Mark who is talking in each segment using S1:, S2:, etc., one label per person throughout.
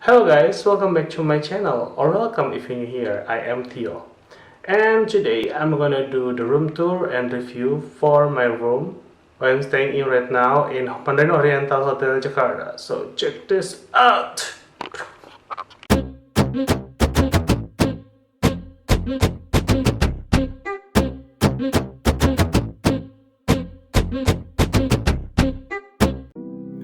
S1: Hello guys, welcome back to my channel, or welcome if you're new here. I am Theo, and today I'm gonna do the room tour and review for my room I'm staying in right now in Mandarin Oriental Hotel Jakarta. So check this out.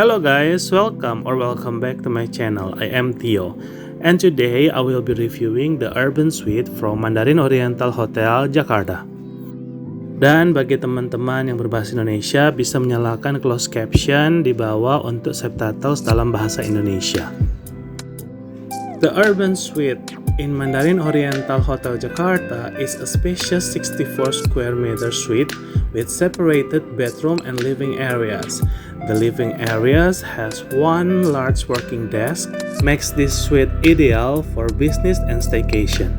S1: Hello guys, welcome back to my channel. I am Theo, and today I will be reviewing the urban suite from Mandarin Oriental Hotel Jakarta. Dan bagi teman-teman yang berbahasa Indonesia bisa menyalakan closed caption di bawah untuk subtitles dalam bahasa Indonesia. The urban suite in Mandarin Oriental Hotel Jakarta is a spacious 64 square meter suite with separated bedroom and living areas. The living areas has one large working desk, makes this suite ideal for business and staycation.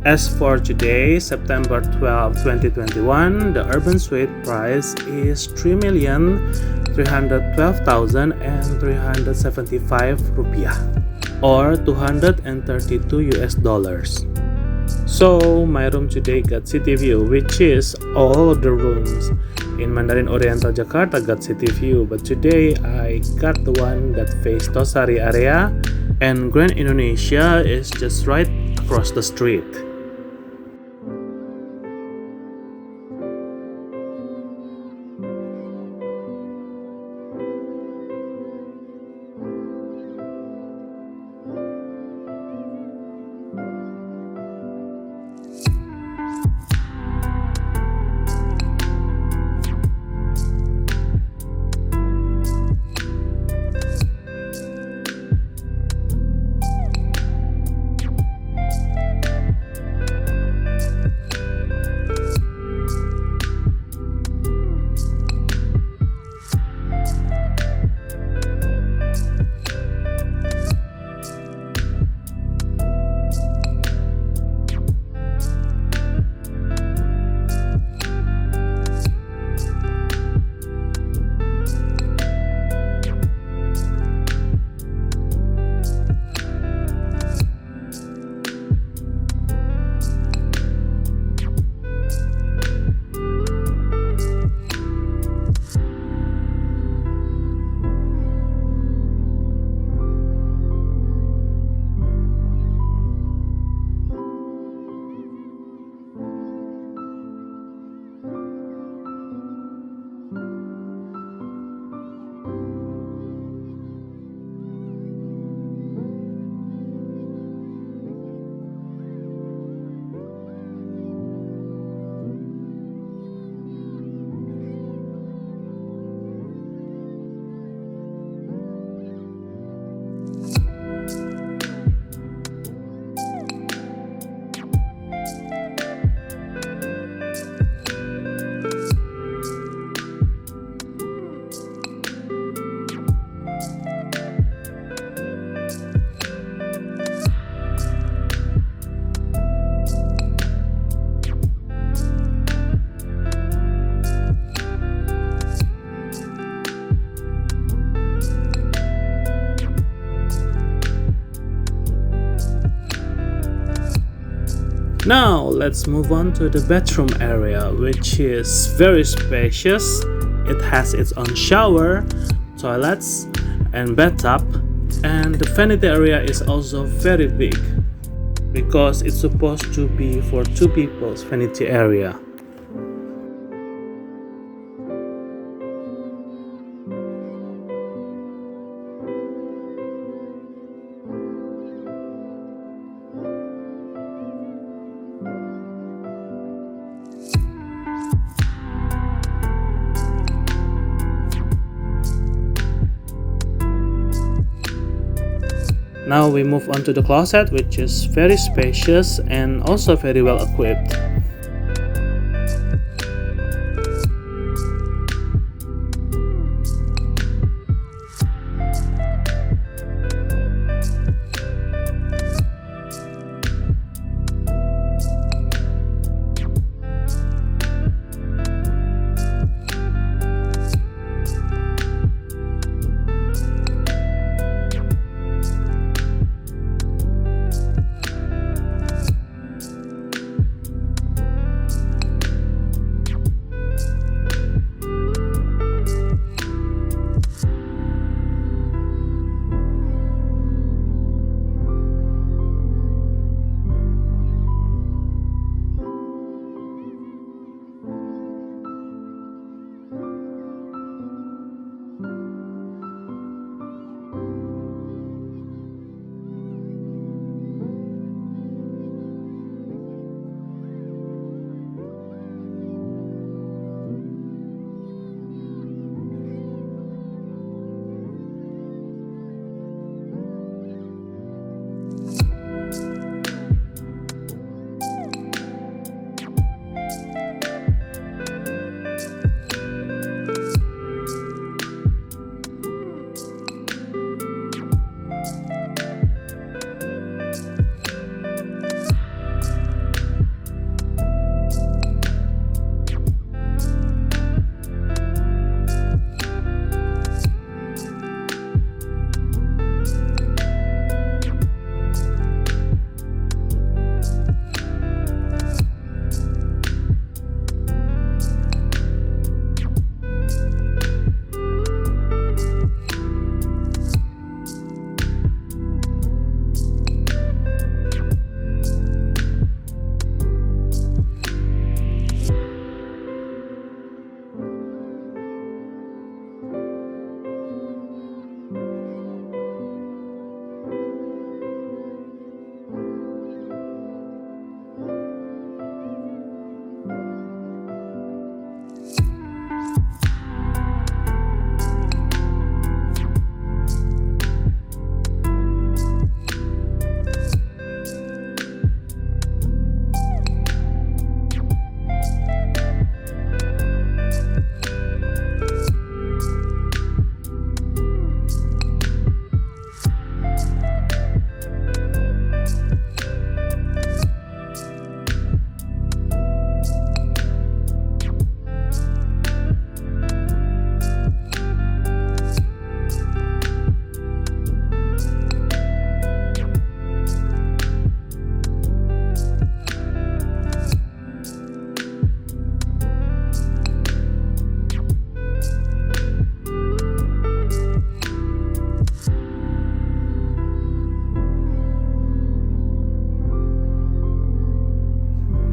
S1: As for today, September 12, 2021, the urban suite price is 3,312,375 rupiah or $232. So my room today got city view, which is all of the rooms in Mandarin Oriental Jakarta got city view, but today I got the one that faced Tosari area, and Grand Indonesia is just right across the street. Now let's move on to the bedroom area, which is very spacious. It has its own shower, toilets, and bathtub, and the vanity area is also very big because it's supposed to be for two people's vanity area. Now we move on to the closet, which is very spacious and also very well equipped.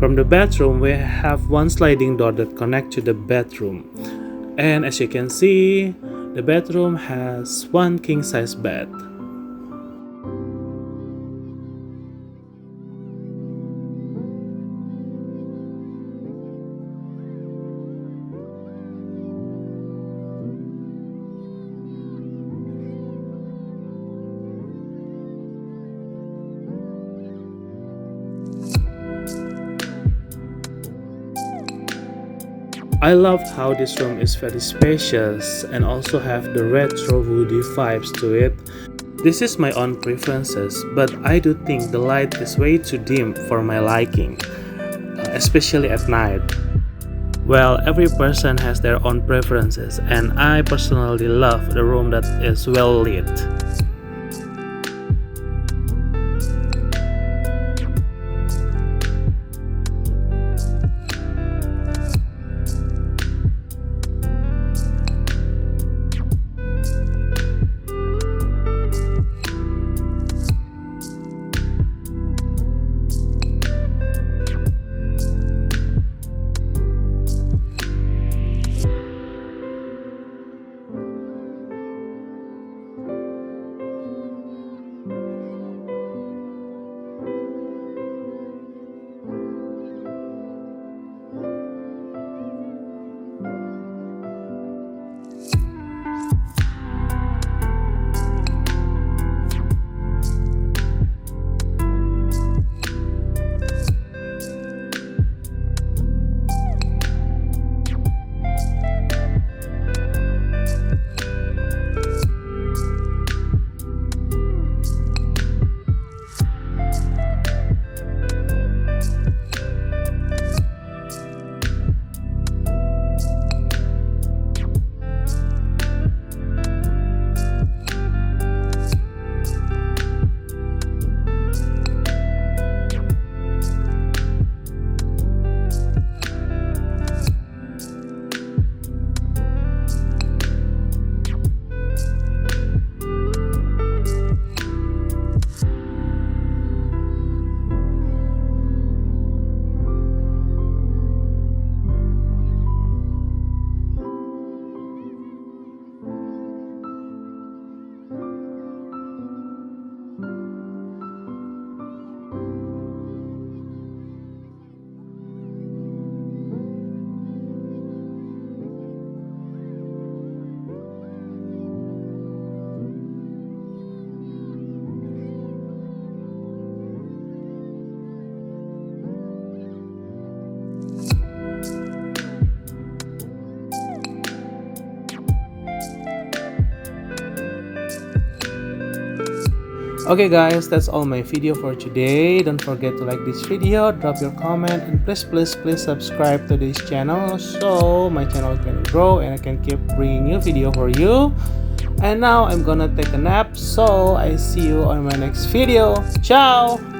S1: From the bathroom, we have one sliding door that connects to the bedroom. And as you can see, the bedroom has one king-size bed. I love how this room is very spacious and also have the retro woody vibes to it. This is my own preferences, but I do think the light is way too dim for my liking, especially at night. Well, every person has their own preferences, and I personally love the room that is well lit. Okay guys, that's all my video for today. Don't forget to like this video, drop your comment, and please subscribe to this channel so my channel can grow and I can keep bringing new video for you. And now I'm gonna take a nap, so I see you on my next video. Ciao!